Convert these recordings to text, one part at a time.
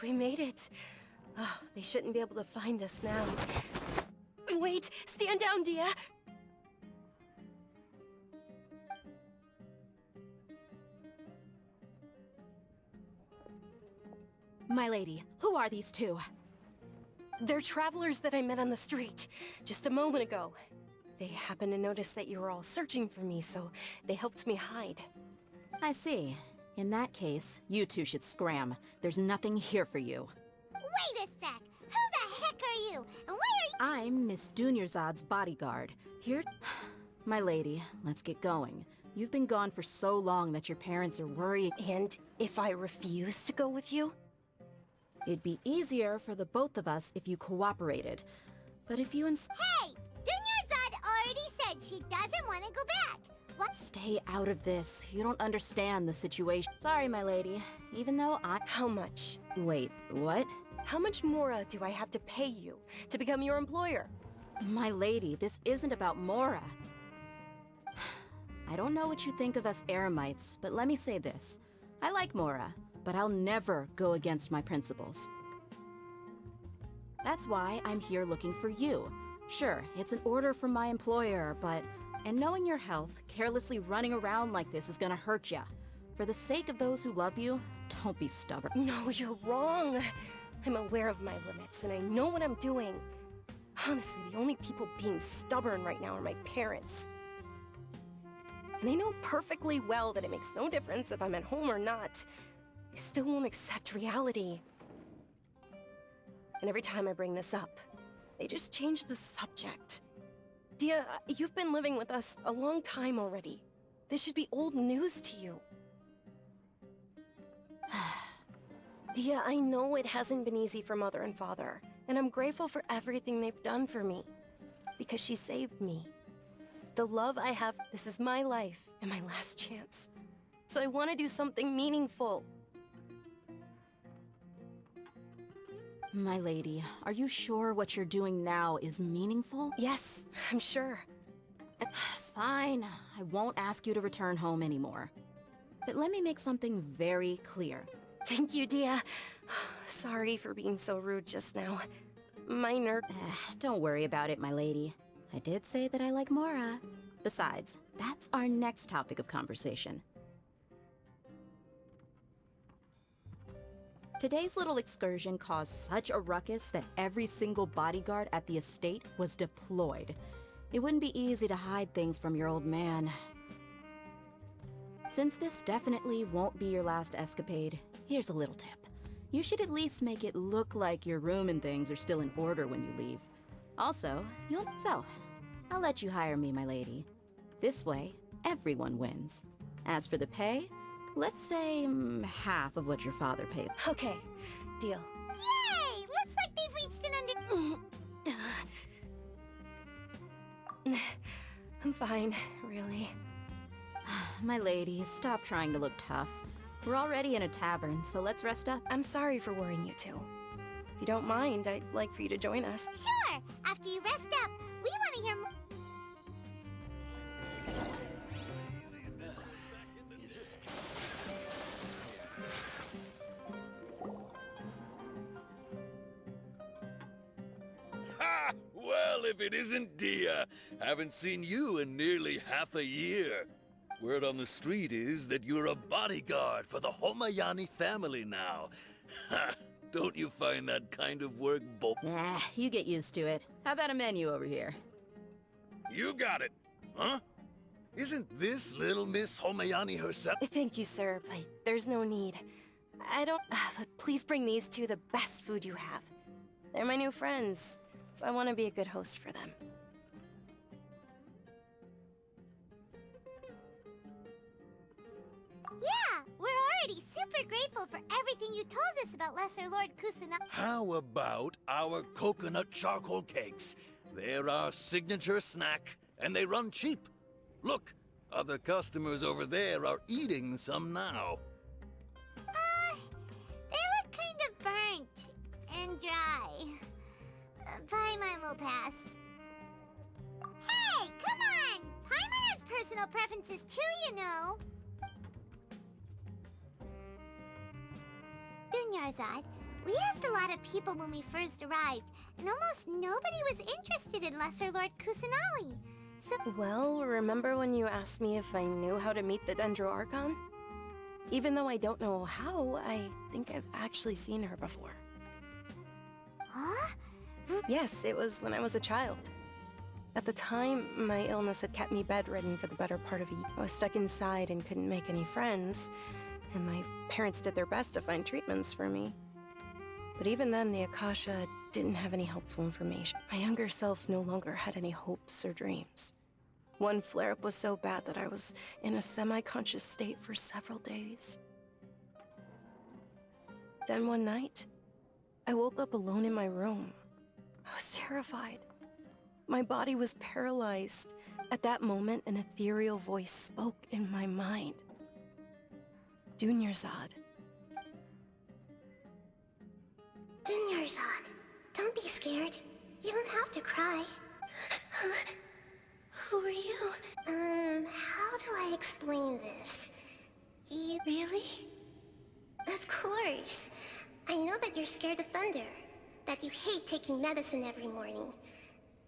We made it. Oh, they shouldn't be able to find us now. Wait! Stand down, Dia! My lady, who are these two? They're travelers that I met on the street just a moment ago. They happened to notice that you were all searching for me, so they helped me hide. I see. In that case, you two should scram. There's nothing here for you. Wait a sec! Who the heck are you? And why are you— I'm Miss Dunyarzad's bodyguard. Here— My lady, let's get going. You've been gone for so long that your parents are worried. And if I refuse to go with you? It'd be easier for the both of us if you cooperated. But if you Hey! Dunyarzad already said she doesn't want to go back. What? Stay out of this. You don't understand the situation. Sorry, my lady. Even though How much? Wait, what? How much more do I have to pay you to become your employer? My lady, this isn't about Mora. I don't know what you think of us Eremites, but let me say this. I like Mora, but I'll never go against my principles. That's why I'm here looking for you. Sure, it's an order from my employer, but— And knowing your health, carelessly running around like this is gonna hurt ya. For the sake of those who love you, don't be stubborn. No, you're wrong. I'm aware of my limits, and I know what I'm doing. Honestly, the only people being stubborn right now are my parents. And I know perfectly well that it makes no difference if I'm at home or not. I still won't accept reality. And every time I bring this up, they just change the subject. Dia, you've been living with us a long time already. This should be old news to you. Dia, I know it hasn't been easy for Mother and Father, and I'm grateful for everything they've done for me. Because she saved me. The love I have, this is my life and my last chance. So I want to do something meaningful. My lady, are you sure what you're doing now is meaningful? Yes, I'm sure. Fine, I won't ask you to return home anymore. But let me make something very clear. Thank you, Dia. Sorry for being so rude just now. My nerve— Don't worry about it, my lady. I did say that I like Mora. Besides, that's our next topic of conversation. Today's little excursion caused such a ruckus that every single bodyguard at the estate was deployed. It wouldn't be easy to hide things from your old man. Since this definitely won't be your last escapade, here's a little tip. You should at least make it look like your room and things are still in order when you leave. Also, I'll let you hire me, my lady. This way, everyone wins. As for the pay, let's say half of what your father paid. Okay, deal. Yay! Looks like they've reached an I'm fine, really. My lady, stop trying to look tough. We're already in a tavern, so let's rest up. I'm sorry for worrying you two. If you don't mind, I'd like for you to join us. Sure! After you rest up, we want to hear more. Ha! Well, if it isn't Dia. Haven't seen you in nearly half a year. Word on the street is that you're a bodyguard for the Homayani family now. Ha! Don't you find that kind of work Nah, you get used to it. How about a menu over here? You got it, huh? Isn't this little Miss Homayani herself? Thank you, sir, but there's no need. I don't— but please bring these two the best food you have. They're my new friends, so I want to be a good host for them. Yeah, we're already super grateful for everything you told us about Lesser Lord Kusana. How about our coconut charcoal cakes? They're our signature snack, and they run cheap. Look, other customers over there are eating some now. They look kind of burnt and dry. Paimon will pass. Hey, come on! Paimon has personal preferences too, you know. Dunyarzad, We asked a lot of people when we first arrived, and almost nobody was interested in Lesser Lord Kusanali. So, Well, remember when you asked me if I knew how to meet the Dendro Archon? Even though I don't know how, I think I've actually seen her before. huh? Yes, it was when I was a child. At the time, my illness had kept me bedridden for the better part of a year. I was stuck inside and couldn't make any friends, and my parents did their best to find treatments for me. But even then, the Akasha didn't have any helpful information. My younger self no longer had any hopes or dreams. One flare-up was so bad that I was in a semi-conscious state for several days. Then one night, I woke up alone in my room. I was terrified. My body was paralyzed. At that moment, an ethereal voice spoke in my mind. Dunyarzad. Dunyarzad, don't be scared. You don't have to cry. Who are you? How do I explain this? You really? Of course. I know that you're scared of thunder, that you hate taking medicine every morning,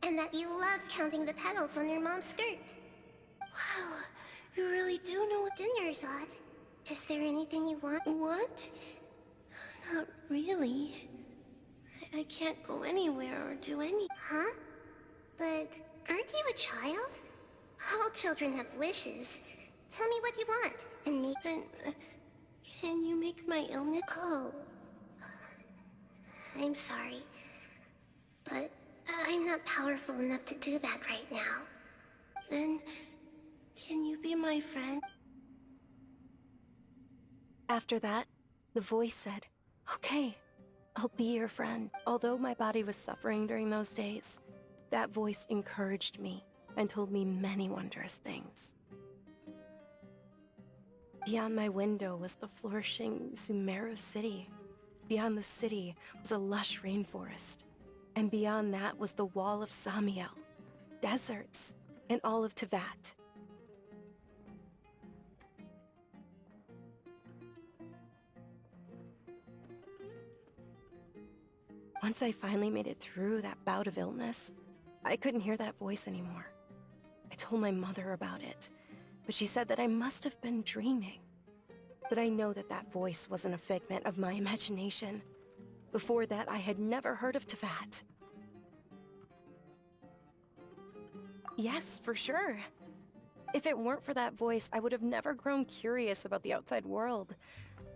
and that you love counting the petals on your mom's skirt. Wow, you really do know what... Dunyarzad, is there anything you want? What? Not really. I can't go anywhere or do any... Huh? But aren't you a child? All children have wishes. Tell me what you want, and me. Can you make my illness... Oh. I'm sorry. But I'm not powerful enough to do that right now. Then, can you be my friend? After that, the voice said, "Okay, I'll be your friend." Although my body was suffering during those days, that voice encouraged me and told me many wondrous things. Beyond my window was the flourishing Sumeru city. Beyond the city was a lush rainforest. And beyond that was the wall of Samiel, deserts, and all of Teyvat. Once I finally made it through that bout of illness, I couldn't hear that voice anymore. I told my mother about it, but she said that I must have been dreaming. But I know that that voice wasn't a figment of my imagination. Before that, I had never heard of Teyvat. Yes, for sure. If it weren't for that voice, I would have never grown curious about the outside world,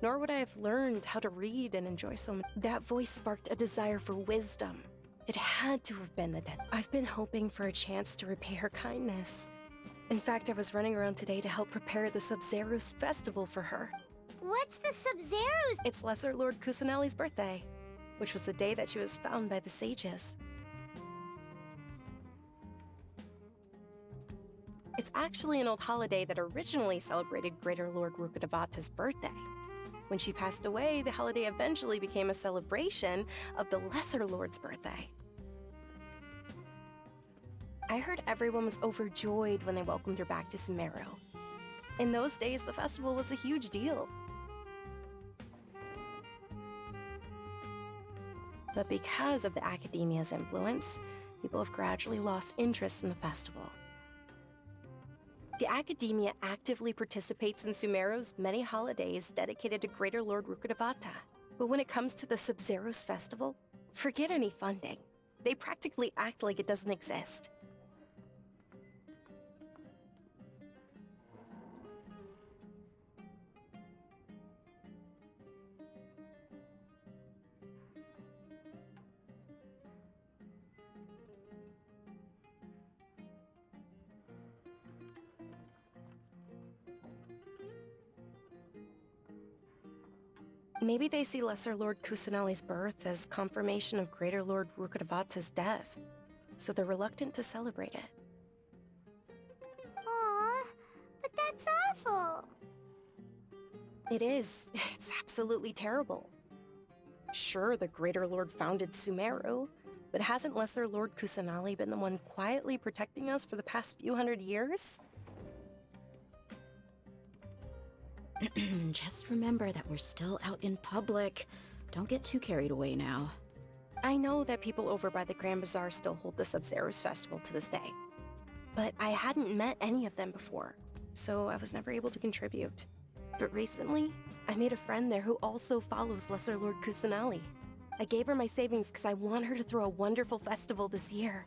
nor would I have learned how to read and enjoy so much. That voice sparked a desire for wisdom. It had to have been the dead. I've been hoping for a chance to repay her kindness. In fact, I was running around today to help prepare the Sub-Zerus festival for her. What's the Sub-Zerus? It's Lesser Lord Kusanali's birthday, which was the day that she was found by the sages. It's actually an old holiday that originally celebrated Greater Lord Rukkhadevata's birthday. When she passed away, the holiday eventually became a celebration of the Lesser Lord's birthday. I heard everyone was overjoyed when they welcomed her back to Sumeru. In those days, the festival was a huge deal. But because of the academia's influence, people have gradually lost interest in the festival. The academia actively participates in Sumeru's many holidays dedicated to Greater Lord Rukkhadevata. But when it comes to the Sub-Zerus festival, forget any funding. They practically act like it doesn't exist. Maybe they see Lesser Lord Kusanali's birth as confirmation of Greater Lord Rukkhadevata's death, so they're reluctant to celebrate it. Aw, but that's awful. It is. It's absolutely terrible. Sure, the Greater Lord founded Sumeru, but hasn't Lesser Lord Kusanali been the one quietly protecting us for the past few hundred years? Just remember that we're still out in public. Don't get too carried away now. I know that people over by the Grand Bazaar still hold the Sub-Zero's festival to this day. But I hadn't met any of them before, so I was never able to contribute. But recently, I made a friend there who also follows Lesser Lord Kusanali. I gave her my savings because I want her to throw a wonderful festival this year.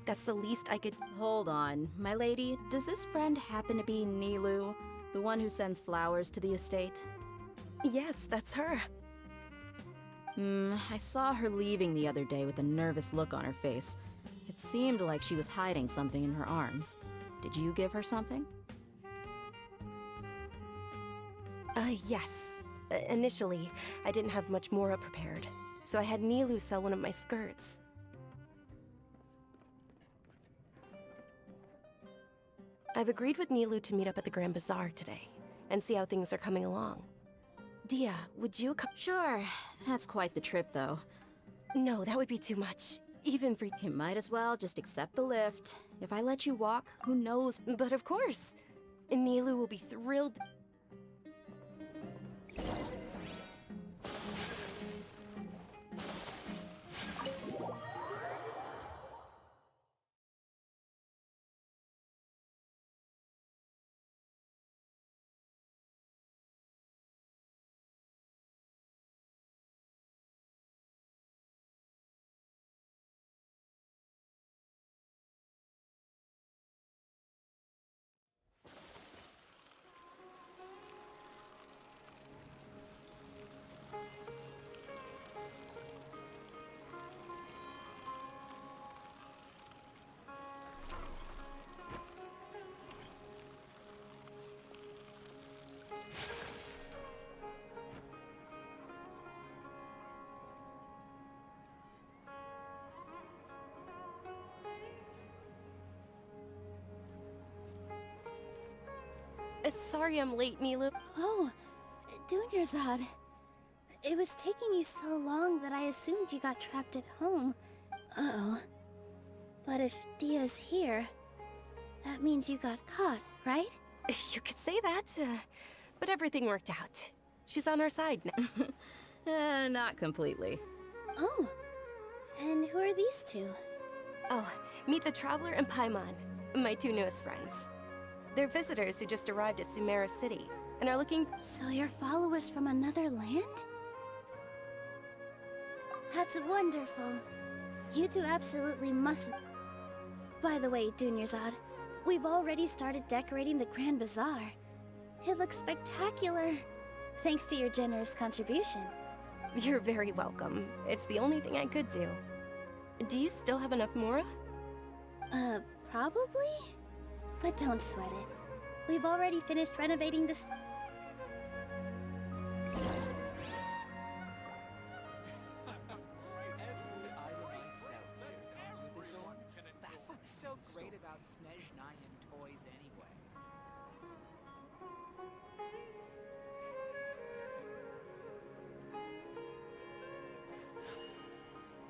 That's the least I could— Hold on, my lady. Does this friend happen to be Nilu, the one who sends flowers to the estate? Yes, that's her. I saw her leaving the other day with a nervous look on her face. It seemed like she was hiding something in her arms. Did you give her something? Yes. Initially, I didn't have much Mora prepared, so I had Nilu sell one of my skirts. I've agreed with Nilu to meet up at the Grand Bazaar today, and see how things are coming along. Dia, would you come— Sure. That's quite the trip, though. No, that would be too much. Even for— You might as well just accept the lift. If I let you walk, who knows? But of course. Nilu will be thrilled. Sorry I'm late, Nilu. Oh, Dunyarzad. It was taking you so long that I assumed you got trapped at home. Uh-oh. But if Dia's here, that means you got caught, right? You could say that, but everything worked out. She's on our side now. Not completely. Oh, and who are these two? Oh, meet the Traveler and Paimon, my two newest friends. They're visitors who just arrived at Sumeru City, and are looking— So you're followers from another land? That's wonderful. You two absolutely must— By the way, Dunyarzad, we've already started decorating the Grand Bazaar. It looks spectacular, thanks to your generous contribution. You're very welcome. It's the only thing I could do. Do you still have enough Mora? Probably? But don't sweat it. We've already finished renovating the Every item I sell here comes with its own facet. What's so great about Snezhnayan toys anyway?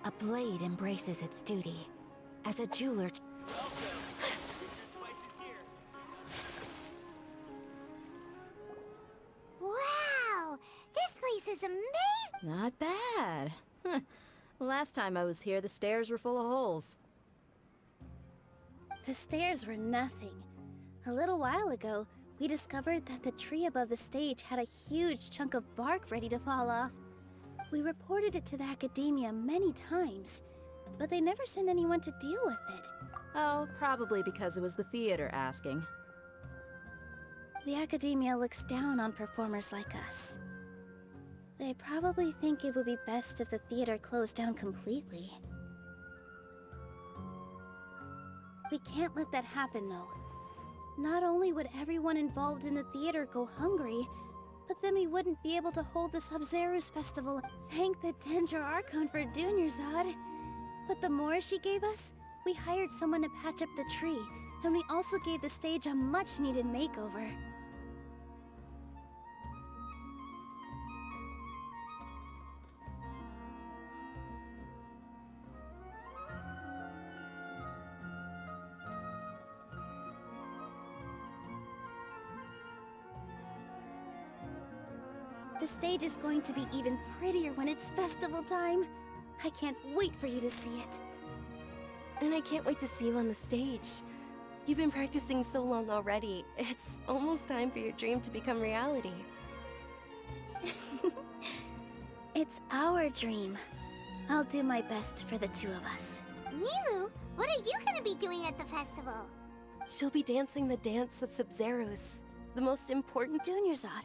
A blade embraces its duty. As a jeweler— Wow! This place is amazing! Not bad. Last time I was here, the stairs were full of holes. The stairs were nothing. A little while ago, we discovered that the tree above the stage had a huge chunk of bark ready to fall off. We reported it to the academia many times, but they never sent anyone to deal with it. Oh, probably because it was the theater asking. The academia looks down on performers like us. They probably think it would be best if the theater closed down completely. We can't let that happen, though. Not only would everyone involved in the theater go hungry, but then we wouldn't be able to hold the Sub-Zero's festival. Thank the Danger Archon for Dunyarzad. But the more she gave us, we hired someone to patch up the tree, and we also gave the stage a much-needed makeover. The stage is going to be even prettier when it's festival time. I can't wait for you to see it. And I can't wait to see you on the stage. You've been practicing so long already. It's almost time for your dream to become reality. It's our dream. I'll do my best for the two of us. Milu, what are you gonna be doing at the festival? She'll be dancing the dance of Sub-Zeros, the most important. Junior Zod,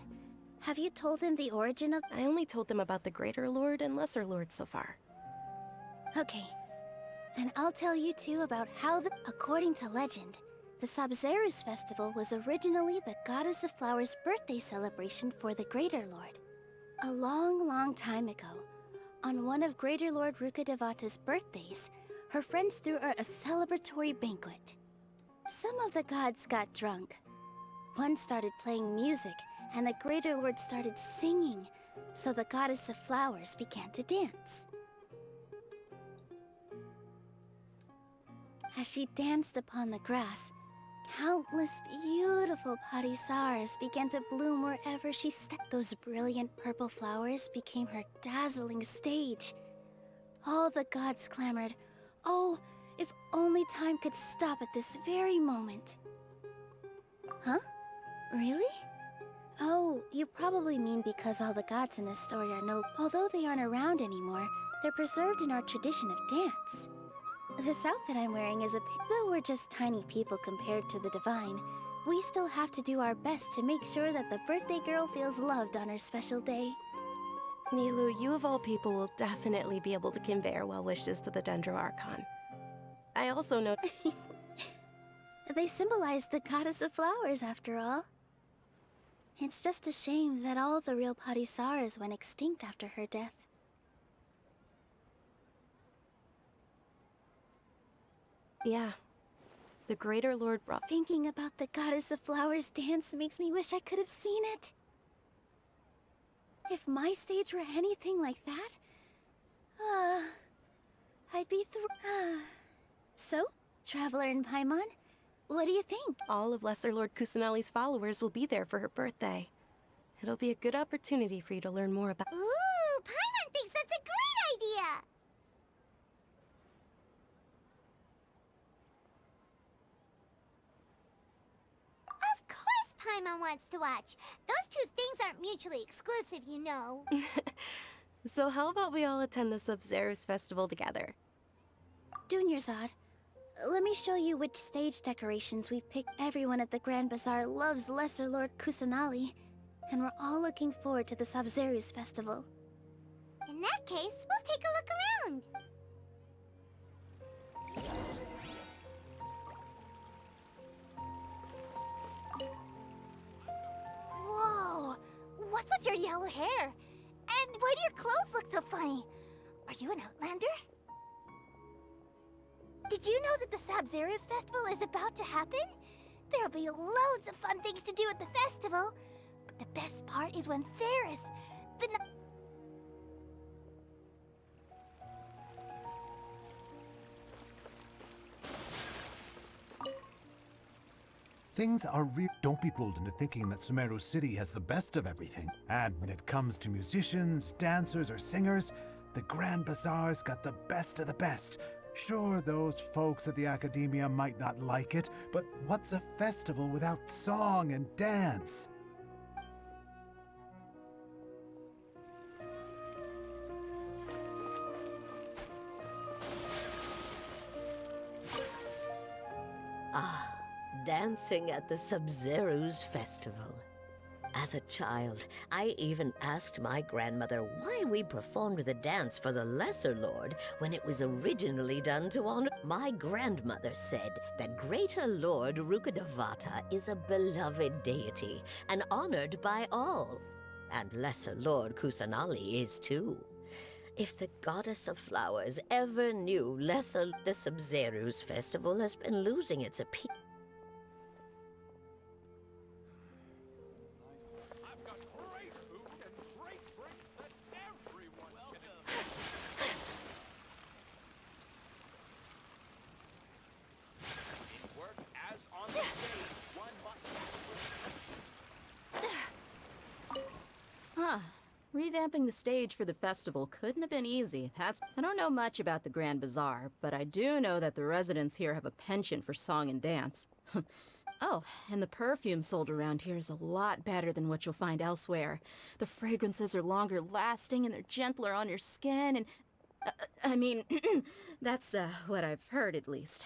have you told him the origin of... I only told them about the Greater Lord and Lesser Lord so far. Okay. Then I'll tell you two about how According to legend, the Sub-Zeros festival was originally the Goddess of Flowers' birthday celebration for the Greater Lord. A long, long time ago, on one of Greater Lord Rukkhadevata's birthdays, her friends threw her a celebratory banquet. Some of the gods got drunk. One started playing music, and the Greater Lord started singing, so the Goddess of Flowers began to dance. As she danced upon the grass, countless beautiful parisaras began to bloom wherever she stepped. Those brilliant purple flowers became her dazzling stage. All the gods clamored, "Oh, if only time could stop at this very moment." Huh? Really? Oh, you probably mean because all the gods in this story are although they aren't around anymore, they're preserved in our tradition of dance. This outfit I'm wearing is though we're just tiny people compared to the divine, we still have to do our best to make sure that the birthday girl feels loved on her special day. Nilu, you of all people will definitely be able to convey our well wishes to the Dendro Archon. I also know... They symbolize the Goddess of Flowers, after all. It's just a shame that all the real Parisaras went extinct after her death. Yeah. The Greater Lord brought... Thinking about the Goddess of Flowers dance makes me wish I could have seen it. If my stage were anything like that, I'd be So, Traveler and Paimon, what do you think? All of Lesser Lord Kusanali's followers will be there for her birthday. It'll be a good opportunity for you to learn more about... Ooh, Paimon thinks that's a great idea! Of course Paimon wants to watch. Those two things aren't mutually exclusive, you know. So how about we all attend the Sub-Zeros festival together? Junior Zod, let me show you which stage decorations we've picked. Everyone at the Grand Bazaar loves Lesser Lord Kusanali, and we're all looking forward to the Sub-Zeros festival. In that case, we'll take a look around. Whoa! What's with your yellow hair? And why do your clothes look so funny? Are you an outlander? Did you know that the Sub-Zeros festival is about to happen? There'll be loads of fun things to do at the festival. But the best part is when Ferris, the... Things are real. Don't be fooled into thinking that Sumeru City has the best of everything. And when it comes to musicians, dancers, or singers, the Grand Bazaar's got the best of the best. Sure, those folks at the Academia might not like it, but what's a festival without song and dance? Dancing at the Sub-Zeros festival. As a child, I even asked my grandmother why we performed the dance for the Lesser Lord when it was originally done to honor... My grandmother said that Greater Lord Rukkhadevata is a beloved deity and honored by all. And Lesser Lord Kusanali is too. If the Goddess of Flowers ever knew the Sub-Zeros festival has been losing its appeal. Revamping the stage for the festival couldn't have been easy. I don't know much about the Grand Bazaar, but I do know that the residents here have a penchant for song and dance. Oh, and the perfume sold around here is a lot better than what you'll find elsewhere. The fragrances are longer lasting and they're gentler on your skin and... I mean, that's what I've heard at least.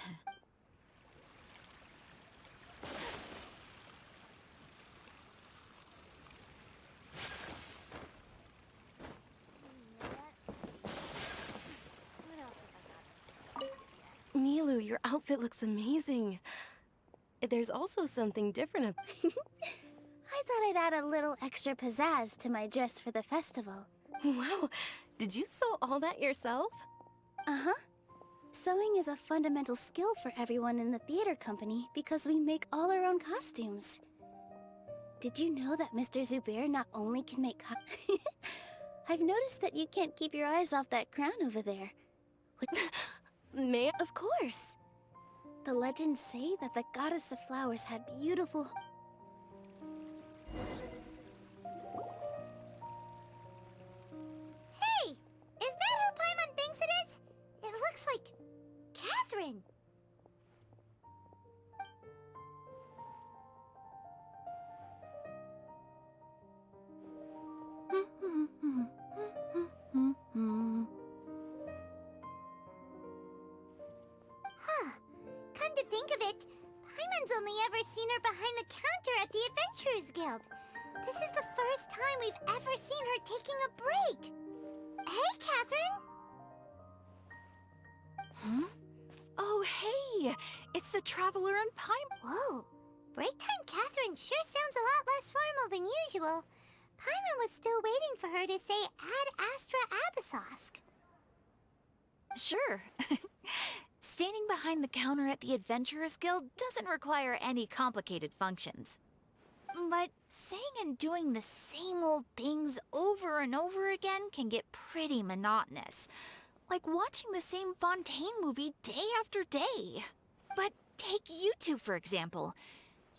Nilu, your outfit looks amazing. There's also something different. I thought I'd add a little extra pizzazz to my dress for the festival. Wow, did you sew all that yourself? Uh-huh. Sewing is a fundamental skill for everyone in the theater company because we make all our own costumes. Did you know that Mr. Zubair not only can make I've noticed that you can't keep your eyes off that crown over there. May I? Of course. The legends say that the goddess of flowers had beautiful... Hey! Is that who Paimon thinks it is? It looks like... Catherine! Huh. Come to think of it, Paimon's only ever seen her behind the counter at the Adventurers Guild. This is the first time we've ever seen her taking a break. Hey, Catherine! Huh? Oh, hey! It's the Traveler and Paimon. Whoa. Break time Catherine sure sounds a lot less formal than usual. Paimon was still waiting for her to say Ad Astra Abyssosque. Sure. Standing behind the counter at the Adventurers Guild doesn't require any complicated functions. But saying and doing the same old things over and over again can get pretty monotonous. Like watching the same Fontaine movie day after day. But take you two, for example.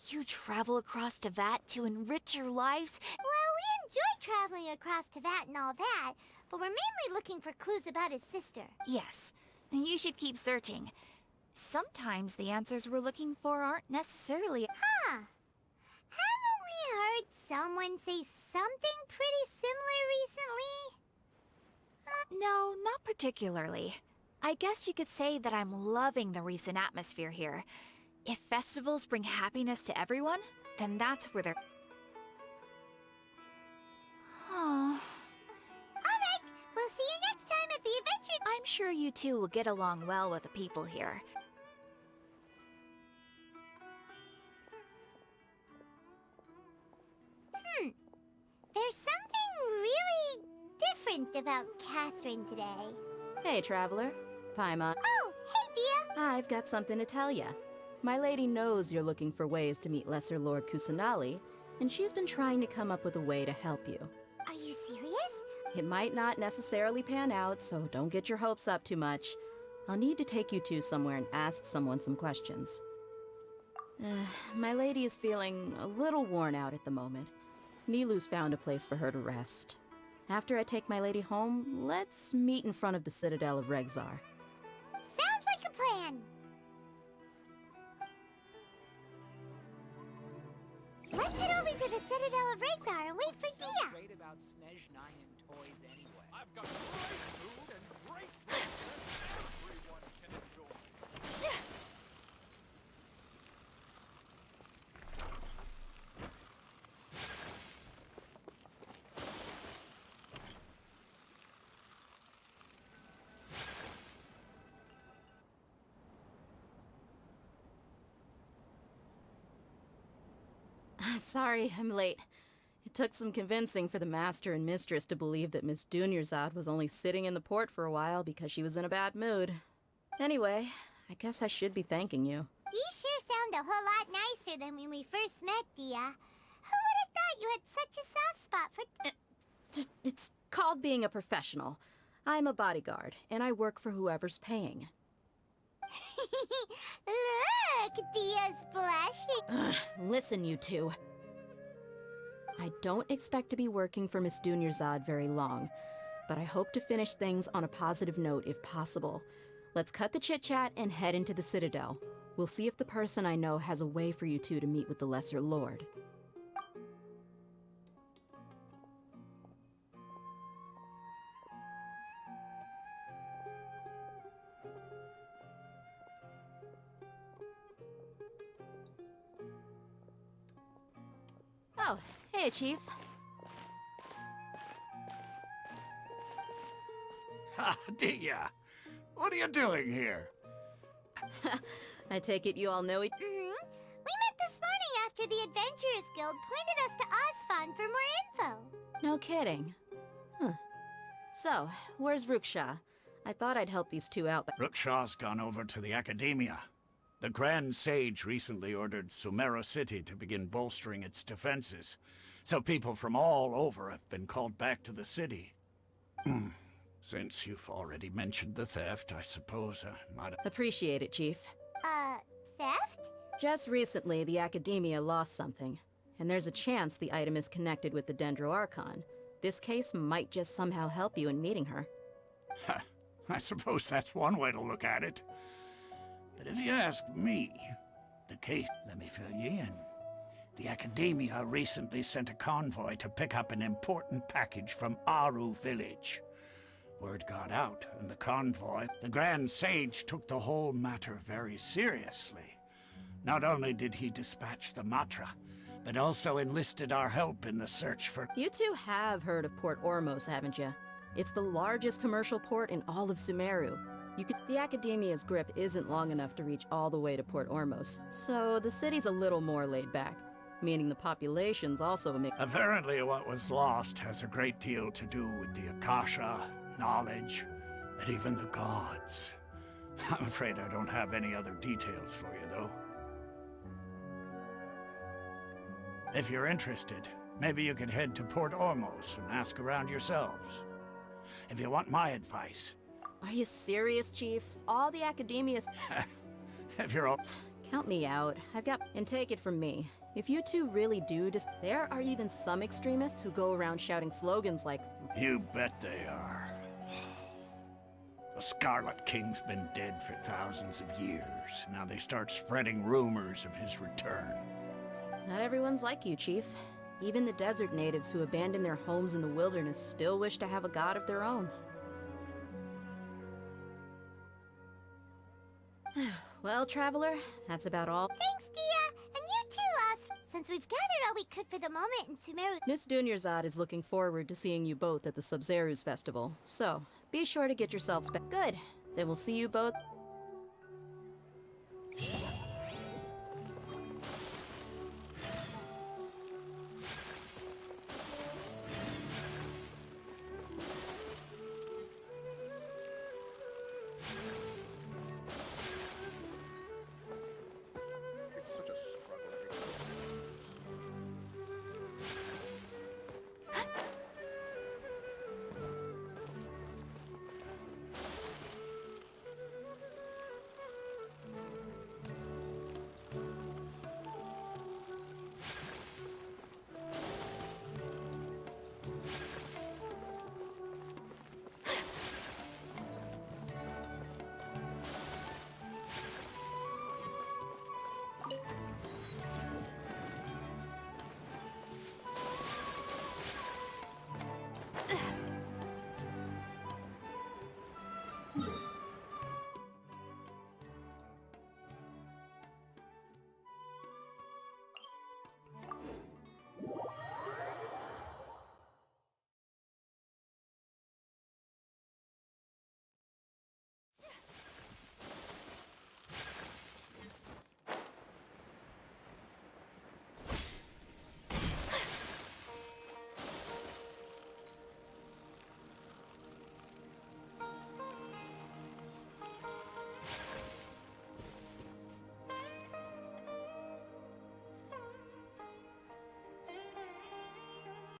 You travel across Teyvat to enrich your lives. Well, we enjoy traveling across Teyvat and all that, but we're mainly looking for clues about his sister. Yes, you should keep searching. Sometimes the answers we're looking for aren't necessarily... Huh. Haven't we heard someone say something pretty similar recently? No, not particularly. I guess you could say that I'm loving the recent atmosphere here. If festivals bring happiness to everyone, then that's where they're... Oh. Alright, we'll see you next time at the adventure... I'm sure you two will get along well with the people here. There's something really different about Catherine today. Hey, Traveler. Paimon. Oh, hey, Dia! I've got something to tell ya. My lady knows you're looking for ways to meet Lesser Lord Kusanali, and she's been trying to come up with a way to help you. Are you serious? It might not necessarily pan out, so don't get your hopes up too much. I'll need to take you two somewhere and ask someone some questions. My lady is feeling a little worn out at the moment. Nilu's found a place for her to rest. After I take my lady home, let's meet in front of the Citadel of Rexar. Sounds like a plan! Let's head over to the Citadel of Rexar and wait for What's so Dia! great about Snezhnayan toys anyway? I've got great food and great drinks that everyone can enjoy. Sorry, I'm late. It took some convincing for the master and mistress to believe that Miss Dunyarzad was only sitting in the port for a while because she was in a bad mood. Anyway, I guess I should be thanking you. You sure sound a whole lot nicer than when we first met, Dia. Who would have thought you had such a soft spot for... It's called being a professional. I'm a bodyguard, and I work for whoever's paying. Look, Dia's blushing. Listen, you two. I don't expect to be working for Miss Dunyarzad very long, but I hope to finish things on a positive note if possible. Let's cut the chit-chat and head into the Citadel. We'll see if the person I know has a way for you two to meet with the Lesser Lord. Oh, hey, Chief. Ha, Dia! What are you doing here? I take it you all know each... We met this morning after the Adventurers Guild pointed us to Osfon for more info. No kidding. Huh. So, where's Ruksha? I thought I'd help these two out, but... Rukshaw's gone over to the Academia. The Grand Sage recently ordered Sumeru City to begin bolstering its defenses, so people from all over have been called back to the city. Since you've already mentioned the theft, I suppose I might... Appreciate it, Chief. Theft? Just recently, the Academia lost something, and there's a chance the item is connected with the Dendro Archon. This case might just somehow help you in meeting her. I suppose that's one way to look at it. But if you ask me, the case... Let me fill you in. The Academia recently sent a convoy to pick up an important package from Aru village. Word got out, and the convoy, the Grand Sage, took the whole matter very seriously. Not only did he dispatch the Matra, but also enlisted our help in the search for... You two have heard of Port Ormos, haven't you? It's the largest commercial port in all of Sumeru. The Academia's grip isn't long enough to reach all the way to Port Ormos, so the city's a little more laid back, meaning the population's also a mix. Apparently what was lost has a great deal to do with the Akasha, knowledge, and even the gods. I'm afraid I don't have any other details for you, though. If you're interested, maybe you could head to Port Ormos and ask around yourselves. If you want my advice... Are you serious, Chief? All the Academia's... If you're all... Count me out. I've got... And take it from me. If you two really do there are even some extremists who go around shouting slogans like... You bet they are. The Scarlet King's been dead for thousands of years. Now they start spreading rumors of his return. Not everyone's like you, Chief. Even the desert natives who abandon their homes in the wilderness still wish to have a god of their own. Well, Traveler, that's about all. Thanks, Dia! And you too, Osf! Since we've gathered all we could for the moment in Sumeru... Miss Dunyarzad is looking forward to seeing you both at the Sub-Zerus Festival, so be sure to get yourselves back. Good. Then we'll see you both...